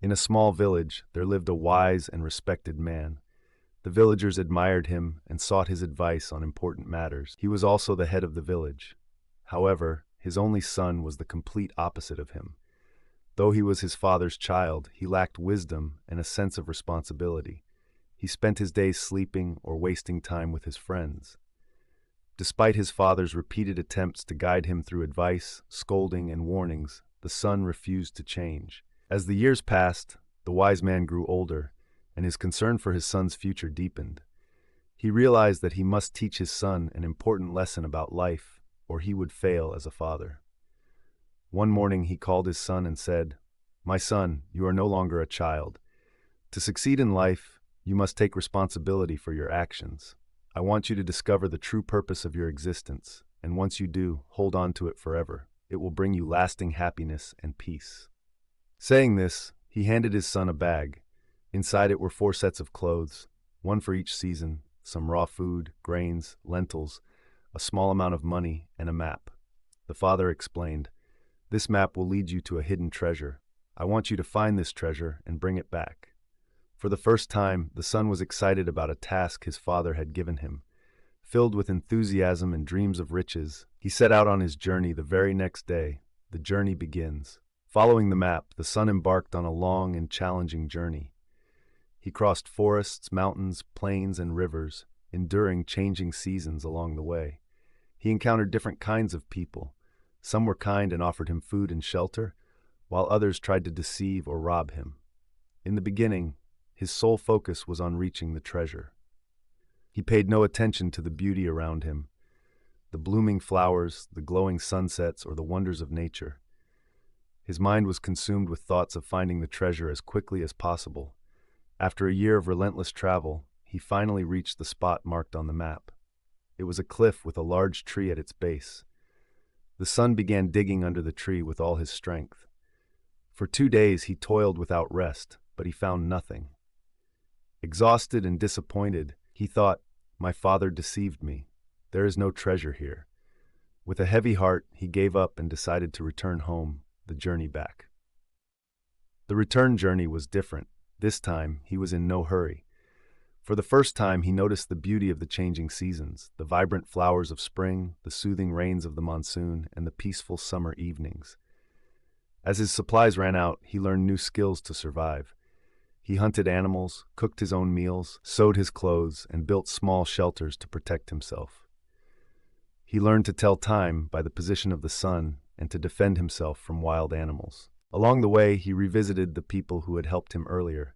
In a small village, there lived a wise and respected man. The villagers admired him and sought his advice on important matters. He was also the head of the village. However, his only son was the complete opposite of him. Though he was his father's child, he lacked wisdom and a sense of responsibility. He spent his days sleeping or wasting time with his friends. Despite his father's repeated attempts to guide him through advice, scolding, and warnings, the son refused to change. As the years passed, the wise man grew older, and his concern for his son's future deepened. He realized that he must teach his son an important lesson about life, or he would fail as a father. One morning he called his son and said, "My son, you are no longer a child. To succeed in life, you must take responsibility for your actions. I want you to discover the true purpose of your existence, and once you do, hold on to it forever. It will bring you lasting happiness and peace." Saying this, he handed his son a bag. Inside it were 4 sets of clothes, one for each season, some raw food, grains, lentils, a small amount of money, and a map. The father explained, "This map will lead you to a hidden treasure. I want you to find this treasure and bring it back." For the first time, the son was excited about a task his father had given him. Filled with enthusiasm and dreams of riches, he set out on his journey the very next day. The journey begins. Following the map, the son embarked on a long and challenging journey. He crossed forests, mountains, plains, and rivers, enduring changing seasons along the way. He encountered different kinds of people. Some were kind and offered him food and shelter, while others tried to deceive or rob him. In the beginning, his sole focus was on reaching the treasure. He paid no attention to the beauty around him, the blooming flowers, the glowing sunsets, or the wonders of nature. His mind was consumed with thoughts of finding the treasure as quickly as possible. After a year of relentless travel, he finally reached the spot marked on the map. It was a cliff with a large tree at its base. The son began digging under the tree with all his strength. For 2 days he toiled without rest, but he found nothing. Exhausted and disappointed, he thought, "My father deceived me. There is no treasure here." With a heavy heart, he gave up and decided to return home, the journey back. The return journey was different. This time, he was in no hurry. For the first time, he noticed the beauty of the changing seasons, the vibrant flowers of spring, the soothing rains of the monsoon, and the peaceful summer evenings. As his supplies ran out, he learned new skills to survive. He hunted animals, cooked his own meals, sewed his clothes, and built small shelters to protect himself. He learned to tell time by the position of the sun and to defend himself from wild animals. Along the way, he revisited the people who had helped him earlier.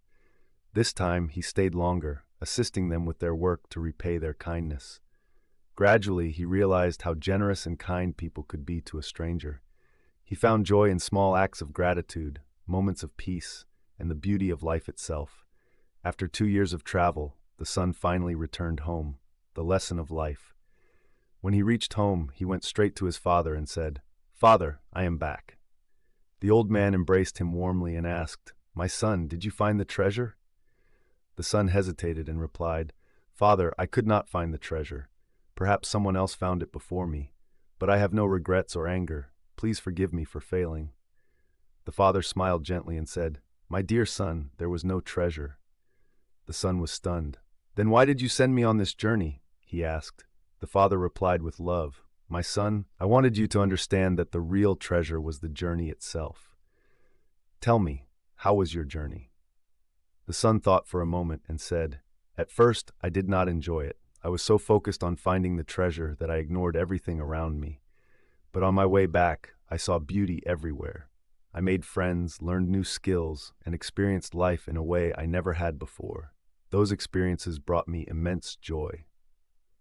This time, he stayed longer, assisting them with their work to repay their kindness. Gradually, he realized how generous and kind people could be to a stranger. He found joy in small acts of gratitude, moments of peace, and the beauty of life itself. After 2 years of travel, the son finally returned home, the lesson of life. When he reached home, he went straight to his father and said, "Father, I am back." The old man embraced him warmly and asked, "My son, did you find the treasure?" The son hesitated and replied, "Father, I could not find the treasure. Perhaps someone else found it before me, but I have no regrets or anger. Please forgive me for failing." The father smiled gently and said, "My dear son, there was no treasure." The son was stunned. "Then why did you send me on this journey?" he asked. The father replied with love, "My son, I wanted you to understand that the real treasure was the journey itself. Tell me, how was your journey?" The son thought for a moment and said, "At first, I did not enjoy it. I was so focused on finding the treasure that I ignored everything around me. But on my way back, I saw beauty everywhere. I made friends, learned new skills, and experienced life in a way I never had before. Those experiences brought me immense joy."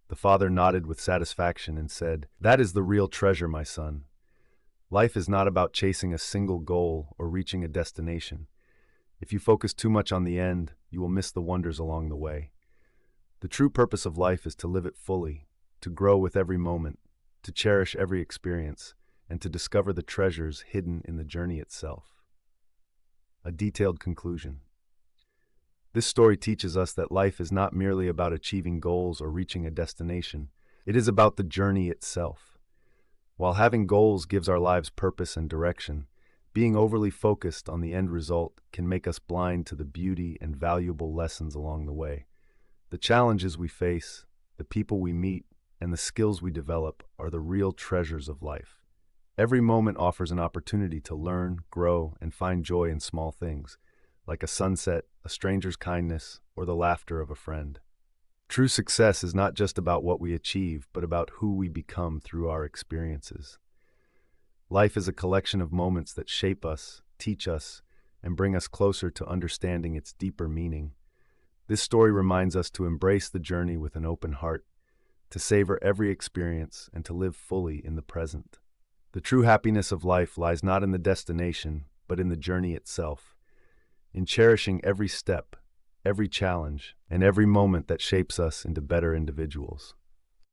The father nodded with satisfaction and said, "That is the real treasure, my son. Life is not about chasing a single goal or reaching a destination. If you focus too much on the end, you will miss the wonders along the way. The true purpose of life is to live it fully, to grow with every moment, to cherish every experience, and to discover the treasures hidden in the journey itself." A detailed conclusion. This story teaches us that life is not merely about achieving goals or reaching a destination. It is about the journey itself. While having goals gives our lives purpose and direction, Being overly focused on the end result can make us blind to the beauty and valuable lessons along the way. The challenges we face, the people we meet, and the skills we develop are the real treasures of life. Every moment offers an opportunity to learn, grow, and find joy in small things, like a sunset, a stranger's kindness, or the laughter of a friend. True success is not just about what we achieve, but about who we become through our experiences. Life is a collection of moments that shape us, teach us, and bring us closer to understanding its deeper meaning. This story reminds us to embrace the journey with an open heart, to savor every experience, and to live fully in the present. The true happiness of life lies not in the destination, but in the journey itself, in cherishing every step, every challenge, and every moment that shapes us into better individuals.